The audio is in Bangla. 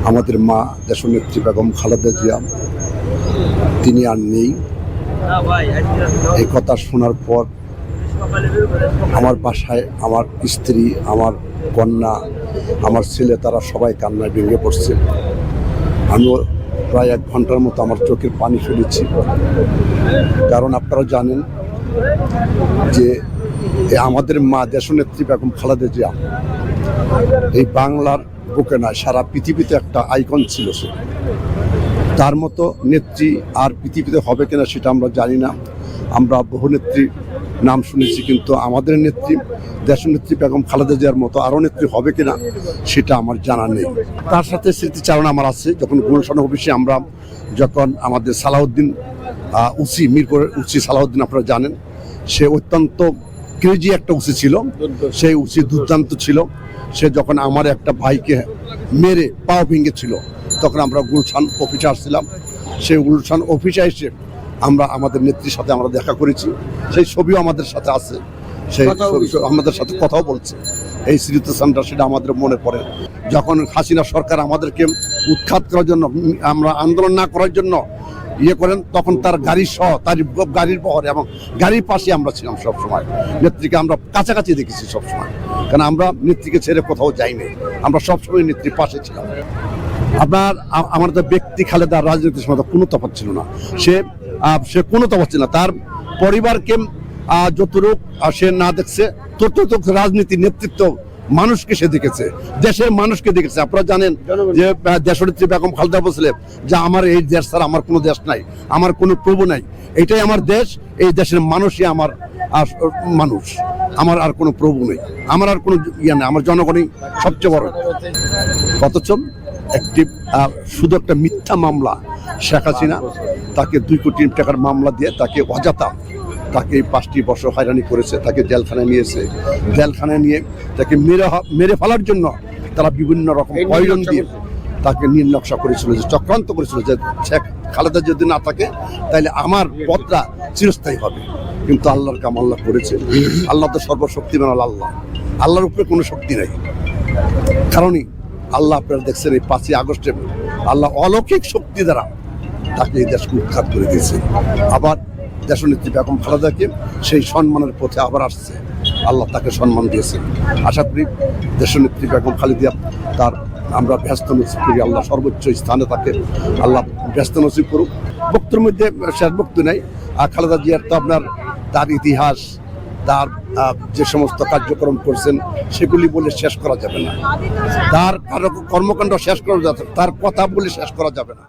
আমাদের মা দেশনেত্রী বেগম খালেদা জিয়া তিনি আর নেই। এই কথা শোনার পর আমার বাসায় আমার স্ত্রী, আমার কন্যা, আমার ছেলে তারা সবাই কান্নায় ভেঙে পড়ছে। আমিও প্রায় 1 ঘন্টার মতো আমার চোখের পানি ফেলেছি। কারণ আপনারা জানেন যে আমাদের মা দেশনেত্রী বেগম খালেদা জিয়া এই বাংলার বুকে নয়, সারা পৃথিবীতে একটা আইকন ছিল। সে তার মতো নেত্রী আর পৃথিবীতে হবে কিনা সেটা আমরা জানি না। আমরা বহু নেত্রীর নাম শুনেছি, কিন্তু আমাদের নেত্রী দেশনেত্রী বেগম খালেদা জিয়ার মতো আরও নেত্রী হবে কিনা সেটা আমার জানা নেই। তার সাথে স্মৃতিচারণা আমার আছে। যখন গুলশান অফিসে আমরা যখন আমাদের সালাউদ্দিন উসি, মিরপুরের উসি সালাউদ্দিন আপনারা জানেন, সে অত্যন্ত ক্রেজি একটা উসি ছিল। সেই উসি দুর্দান্ত ছিল। সে যখন আমার একটা ভাইকে মেরে পাও ভেঙেছিল, তখন আমরা গুলশান অফিসে আসছিলাম। সেই গুলশান অফিসে এসে আমরা আমাদের নেত্রীর সাথে আমরা দেখা করেছি। সেই ছবিও আমাদের সাথে আছে, সেই আমাদের সাথে কথাও বলছে। এই স্মৃতিস্থানটা সেটা আমাদের মনে পড়ে। যখন হাসিনা সরকার আমাদেরকে উৎখাত করার জন্য, আমরা আন্দোলন না করার জন্য করেন, তখন তার গাড়ি সহ, তার গাড়ির বহরে এবং গাড়ির পাশে আমরা ছিলাম সবসময়। নেত্রীকে আমরা কাছাকাছি দেখেছি সবসময়, কারণ আমরা নেত্রীকে ছেড়ে কোথাও যাইনি। আমরা সবসময় নেত্রীর পাশে ছিলাম। আপনার আমাদের ব্যক্তি খালেদা রাজনীতির সময় কোনো তফাৎ ছিল না। সে কোনো তফাৎ ছিল না। তার পরিবারকে যতটুকু সে না দেখছে, ততটুকু রাজনীতি নেতৃত্ব মানুষকে সে দেখেছে, দেশের মানুষকে দেখেছে। আপনারা জানেন যে দেশনেত্রী বেগম খালেদা বলছিলেন যে আমার এই দেশ ছাড়া আমার কোনো দেশ নাই, আমার কোনো প্রভু নাই, এটাই আমার দেশ, এই দেশের মানুষই আমার মানুষ, আমার আর কোনো প্রভু নেই, আমার আর কোনো ইয়ে নেই, আমার জনগণই সবচেয়ে বড়। অথচ একটি শুধু একটা মিথ্যা মামলা, শেখ হাসিনা তাকে 2 কোটি টাকার মামলা দিয়ে তাকে অযথা তাকে 5টি বছর হয়রানি করেছে, তাকে জেলখানায় নিয়েছে। জেলখানায় নিয়ে তাকে মেরে ফেলার জন্য তারা বিভিন্ন রকম প্রয়োজন দিয়ে তাকে নির্নকশা করেছিল, যে চক্রান্ত করেছিল যে শেখ খালেদা যদি না থাকে তাহলে আমার পথটা চিরস্থায়ী হবে। কিন্তু আল্লাহর কাম আল্লাহ করেছে। আল্লাহ তো সর্বশক্তিমান আল্লাহ, আল্লাহর উপরে কোনো শক্তি নেই। কারণই আল্লাহ আপনারা দেখছেন এই 5ই আগস্টে আল্লাহ অলৌকিক শক্তি দ্বারা তাকে এই দেশকে উৎখাত করে দিয়েছে। আবার দেশনেত্রী বেগম খালেদাকে সেই সম্মানের পথে আবার আসছে, আল্লাহ তাকে সম্মান দিয়েছে। আশা করি দেশনেত্রী বেগম খালেদা তার আমরা ব্যস্ত নসিব করি, আল্লাহ সর্বোচ্চ স্থানে তাকে আল্লাহ ব্যস্ত নসিব করুক। বক্তব্যের মধ্যে শেষ বক্তব্য নাই। খালেদা জিয়ার তো আপনার তার ইতিহাস, তার যে সমস্ত কার্যক্রম করছেন সেগুলি বলে শেষ করা যাবে না। তার কর্মকাণ্ড শেষ করা যাবে, তার কথা বলে শেষ করা যাবে না।